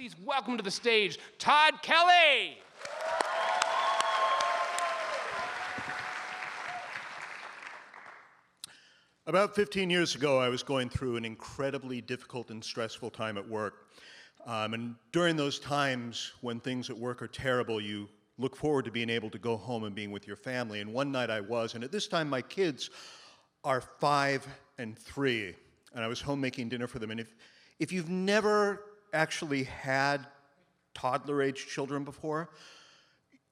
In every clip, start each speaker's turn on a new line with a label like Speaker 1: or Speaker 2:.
Speaker 1: please welcome to the stage, Tod Kelly.
Speaker 2: About 15 years ago, I was going through an incredibly difficult and stressful time at work. And during those times when things at work are terrible, you look forward to being able to go home and being with your family. And one night I was, and at this time my kids are 5 and 3, and I was home making dinner for them. And if you've never actually had toddler-age children before,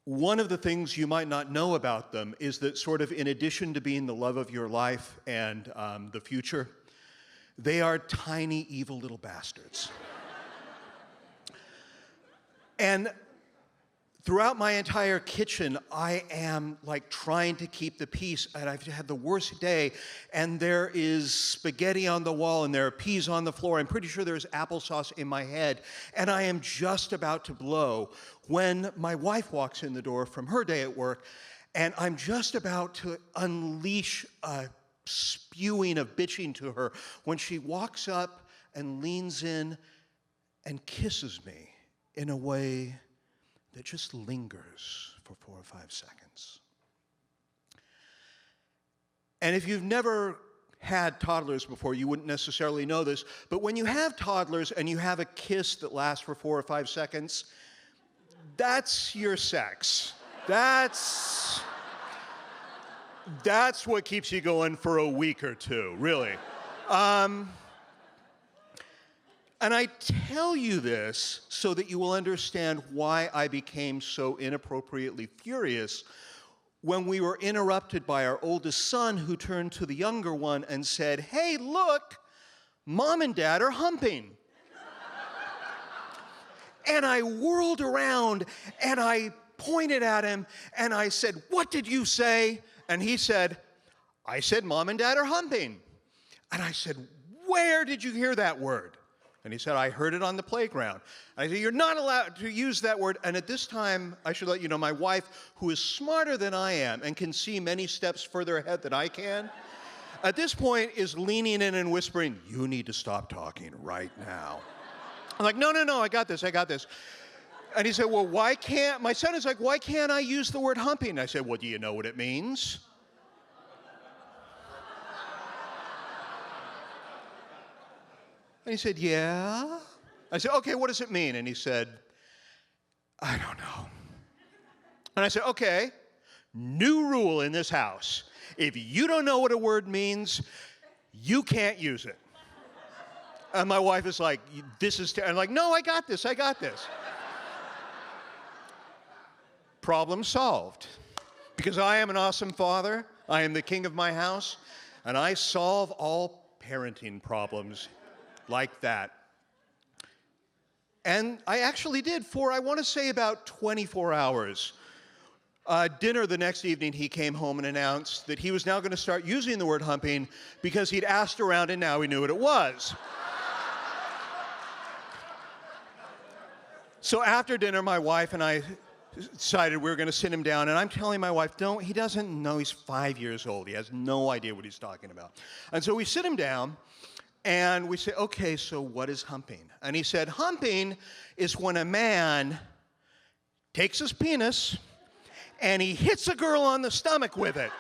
Speaker 2: one of the things you might not know about them is that sort of in addition to being the love of your life and the future, they are tiny, evil little bastards. And throughout my entire kitchen, I am like trying to keep the peace, and I've had the worst day, and there is spaghetti on the wall, and there are peas on the floor. I'm pretty sure there's applesauce in my head, and I am just about to blow when my wife walks in the door from her day at work, and I'm just about to unleash a spewing of bitching to her when she walks up and leans in and kisses me in a way that just lingers for 4 or 5 seconds. And if you've never had toddlers before, you wouldn't necessarily know this, but when you have toddlers and you have a kiss that lasts for 4 or 5 seconds, that's your sex. That's what keeps you going for a week or two, really. And I tell you this so that you will understand why I became so inappropriately furious when we were interrupted by our oldest son, who turned to the younger one and said, "Hey, look, Mom and Dad are humping." And I whirled around and I pointed at him and I said, "What did you say?" And he said, "I said Mom and Dad are humping." And I said, "Where did you hear that word?" And he said, "I heard it on the playground." I said, "You're not allowed to use that word." And at this time, I should let you know, my wife, who is smarter than I am and can see many steps further ahead than I can, at this point is leaning in and whispering, "You need to stop talking right now." I'm like, no, I got this. And he said, "Well, my son is like, why can't I use the word humping?" And I said, "Well, do you know what it means?" And he said, "Yeah." I said, "Okay, what does it mean?" And he said, "I don't know." And I said, "Okay, new rule in this house. If you don't know what a word means, you can't use it." And my wife is like, "This is I'm like, "No, I got this. Problem solved. Because I am an awesome father, I am the king of my house, and I solve all parenting problems like that. And I actually did for, I want to say, about 24 hours. Dinner the next evening, he came home and announced that he was now going to start using the word humping because he'd asked around and now he knew what it was. So after dinner, my wife and I decided we were going to sit him down, and I'm telling my wife, he doesn't know, he's 5 years old. He has no idea what he's talking about. And so we sit him down, and we say, "Okay, so what is humping?" And he said, "Humping is when a man takes his penis and he hits a girl on the stomach with it."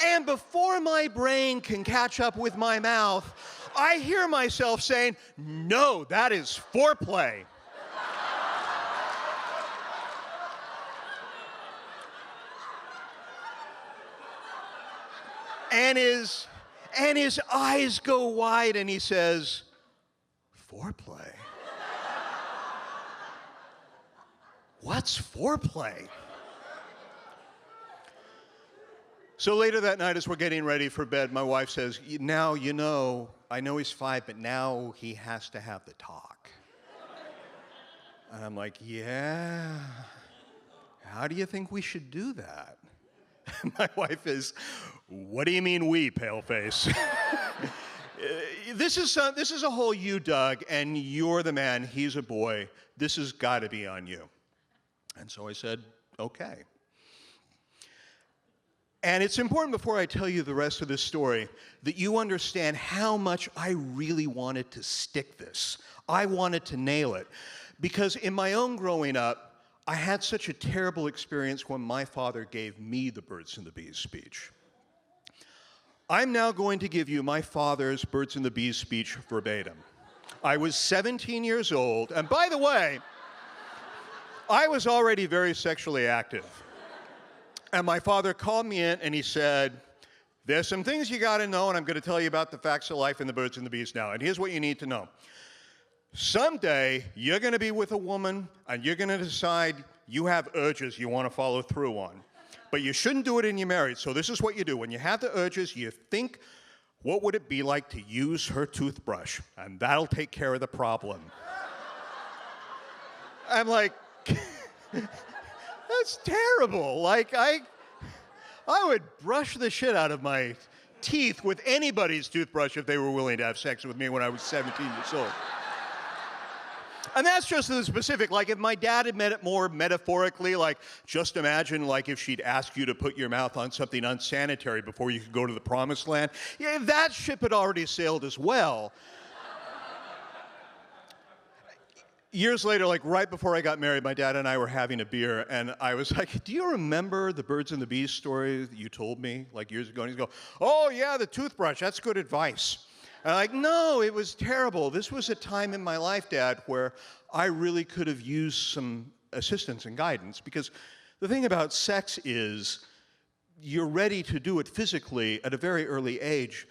Speaker 2: And before my brain can catch up with my mouth, I hear myself saying, "No, that is foreplay." And his eyes go wide and he says, "Foreplay? What's foreplay?" So later that night, as we're getting ready for bed, my wife says, "Now, I know he's 5, but now he has to have the talk." And I'm like, "Yeah, how do you think we should do that?" My wife is, "What do you mean we, paleface?" This is a whole you, Doug, and you're the man, he's a boy. This has got to be on you. And so I said, "Okay." And it's important, before I tell you the rest of this story, that you understand how much I really wanted to stick this. I wanted to nail it. Because in my own growing up, I had such a terrible experience when my father gave me the birds and the bees speech. I'm now going to give you my father's birds and the bees speech verbatim. I was 17 years old, and by the way, I was already very sexually active. And my father called me in and he said, there's some things you gotta know, and I'm gonna tell you about the facts of life and the birds and the bees now. And here's what you need to know. Someday, you're gonna be with a woman and you're gonna decide you have urges you wanna follow through on. But you shouldn't do it when you're married. So this is what you do. When you have the urges, you think, what would it be like to use her toothbrush? And that'll take care of the problem. I'm like, that's terrible. Like, I would brush the shit out of my teeth with anybody's toothbrush if they were willing to have sex with me when I was 17 years old. And that's just the specific. Like, if my dad had meant it more metaphorically, like, just imagine, like, if she'd ask you to put your mouth on something unsanitary before you could go to the promised land. Yeah, that ship had already sailed as well. Years later, like right before I got married, my dad and I were having a beer, and I was like, do you remember the birds and the bees story that you told me like years ago? And he's go, oh yeah, the toothbrush, that's good advice. And I'm like, no, it was terrible. This was a time in my life, Dad, where I really could have used some assistance and guidance, because the thing about sex is you're ready to do it physically at a very early age,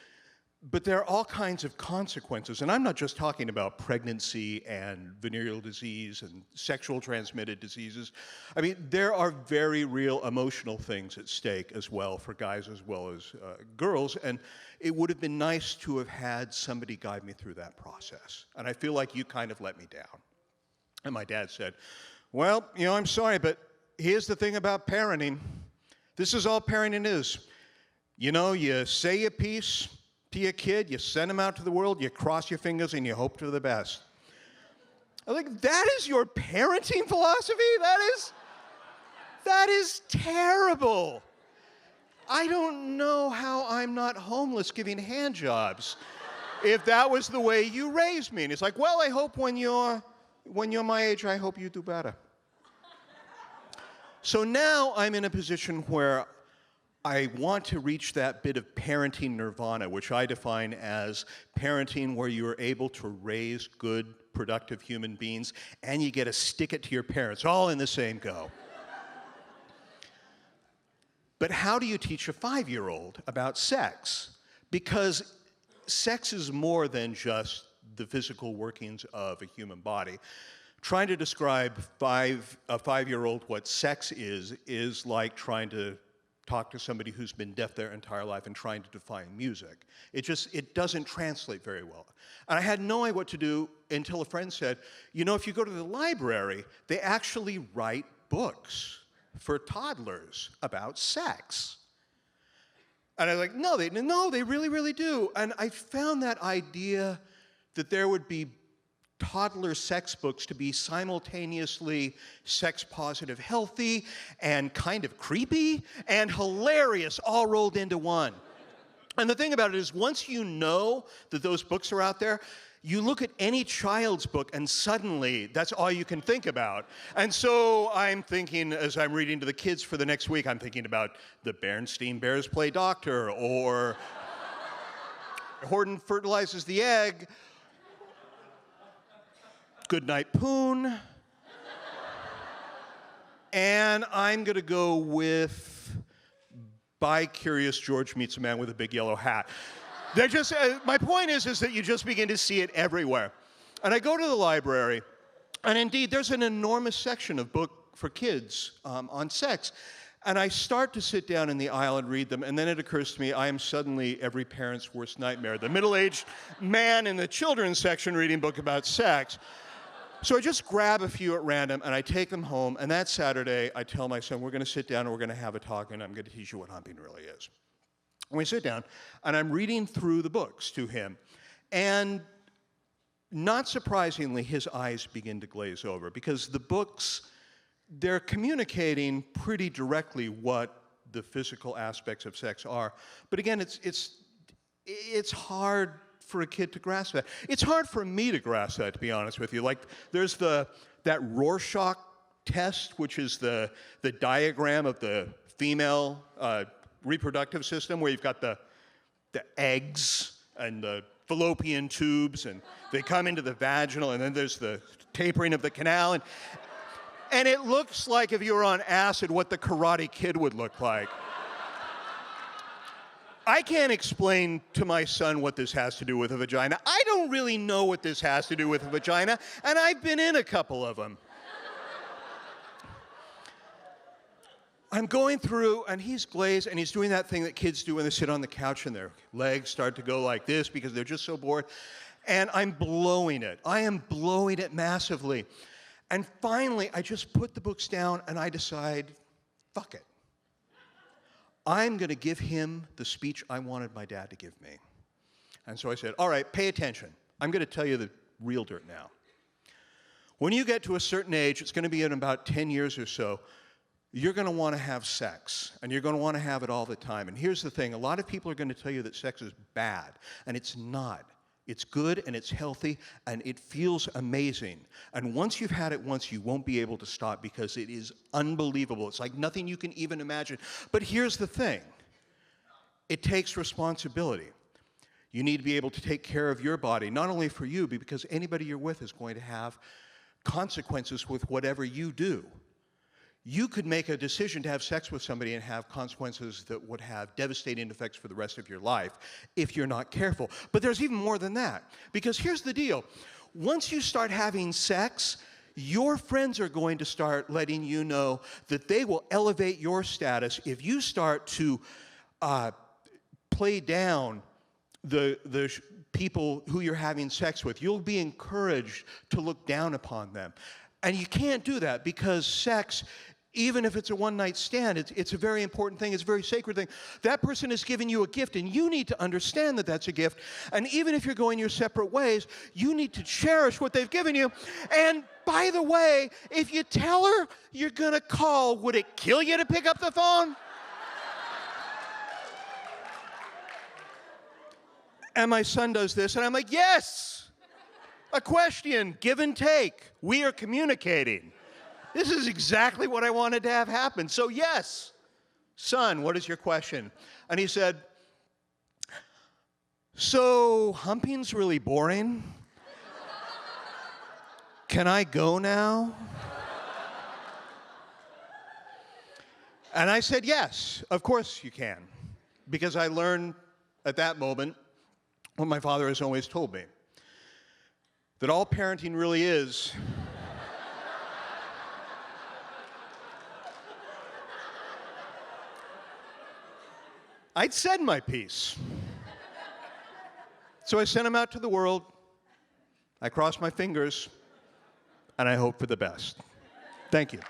Speaker 2: but there are all kinds of consequences. And I'm not just talking about pregnancy and venereal disease and sexual transmitted diseases. I mean, there are very real emotional things at stake as well for guys as well as girls. And it would have been nice to have had somebody guide me through that process. And I feel like you kind of let me down. And my dad said, well, you know, I'm sorry, but here's the thing about parenting. This is all parenting is. You know, you say a piece to your kid, you send him out to the world, you cross your fingers, and you hope for the best. I'm like, that is your parenting philosophy? That is terrible. I don't know how I'm not homeless giving hand jobs if that was the way you raised me. And it's like, well, I hope when you're my age, I hope you do better. So now I'm in a position where I want to reach that bit of parenting nirvana, which I define as parenting where you are able to raise good, productive human beings, and you get to stick it to your parents, all in the same go. But how do you teach a 5-year-old about sex? Because sex is more than just the physical workings of a human body. Trying to describe a 5-year-old what sex is like trying to talk to somebody who's been deaf their entire life and trying to define music. It doesn't translate very well. And I had no idea what to do until a friend said, you know, if you go to the library, they actually write books for toddlers about sex. And I was like, no, they really, really do. And I found that idea that there would be toddler sex books to be simultaneously sex-positive, healthy, and kind of creepy, and hilarious, all rolled into one. And the thing about it is, once you know that those books are out there, you look at any child's book, and suddenly, that's all you can think about. And so I'm thinking, as I'm reading to the kids for the next week, I'm thinking about the Bernstein Bears Play Doctor, or Horton Fertilizes the Egg, Goodnight Poon, and I'm gonna go with Bi-Curious George Meets a Man with a Big Yellow Hat. They're just, my point is that you just begin to see it everywhere. And I go to the library, and indeed there's an enormous section of book for kids on sex. And I start to sit down in the aisle and read them, and then it occurs to me I am suddenly every parent's worst nightmare, the middle-aged man in the children's section reading a book about sex. So I just grab a few at random, and I take them home, and that Saturday, I tell my son, we're going to sit down, and we're going to have a talk, and I'm going to teach you what humping really is. And we sit down, and I'm reading through the books to him, and not surprisingly, his eyes begin to glaze over, because the books, they're communicating pretty directly what the physical aspects of sex are. But again, it's hard for a kid to grasp that. It's hard for me to grasp that, to be honest with you. Like, there's that Rorschach test, which is the diagram of the female reproductive system, where you've got the eggs and the fallopian tubes, and they come into the vaginal, and then there's the tapering of the canal, and it looks like, if you were on acid, what the Karate Kid would look like. I can't explain to my son what this has to do with a vagina. I don't really know what this has to do with a vagina, and I've been in a couple of them. I'm going through, and he's glazed, and he's doing that thing that kids do when they sit on the couch and their legs start to go like this because they're just so bored. And I'm blowing it. I am blowing it massively. And finally, I just put the books down, and I decide, fuck it. I'm going to give him the speech I wanted my dad to give me. And so I said, all right, pay attention. I'm going to tell you the real dirt now. When you get to a certain age, it's going to be in about 10 years or so, you're going to want to have sex, and you're going to want to have it all the time. And here's the thing. A lot of people are going to tell you that sex is bad, and it's not. It's good, and it's healthy, and it feels amazing. And once you've had it once, you won't be able to stop because it is unbelievable. It's like nothing you can even imagine. But here's the thing. It takes responsibility. You need to be able to take care of your body, not only for you, but because anybody you're with is going to have consequences with whatever you do. You could make a decision to have sex with somebody and have consequences that would have devastating effects for the rest of your life if you're not careful. But there's even more than that. Because here's the deal. Once you start having sex, your friends are going to start letting you know that they will elevate your status if you start to play down the people who you're having sex with. You'll be encouraged to look down upon them. And you can't do that because sex, even if it's a one-night stand, it's a very important thing. It's a very sacred thing. That person has given you a gift, and you need to understand that that's a gift. And even if you're going your separate ways, you need to cherish what they've given you. And by the way, if you tell her you're going to call, would it kill you to pick up the phone? And my son does this, and I'm like, yes! A question, give and take. We are communicating. This is exactly what I wanted to have happen. So yes, son, what is your question? And he said, so humping's really boring. Can I go now? And I said, yes, of course you can. Because I learned at that moment what my father has always told me. That all parenting really is I'd said my piece. So I sent him out to the world. I crossed my fingers, and I hope for the best. Thank you.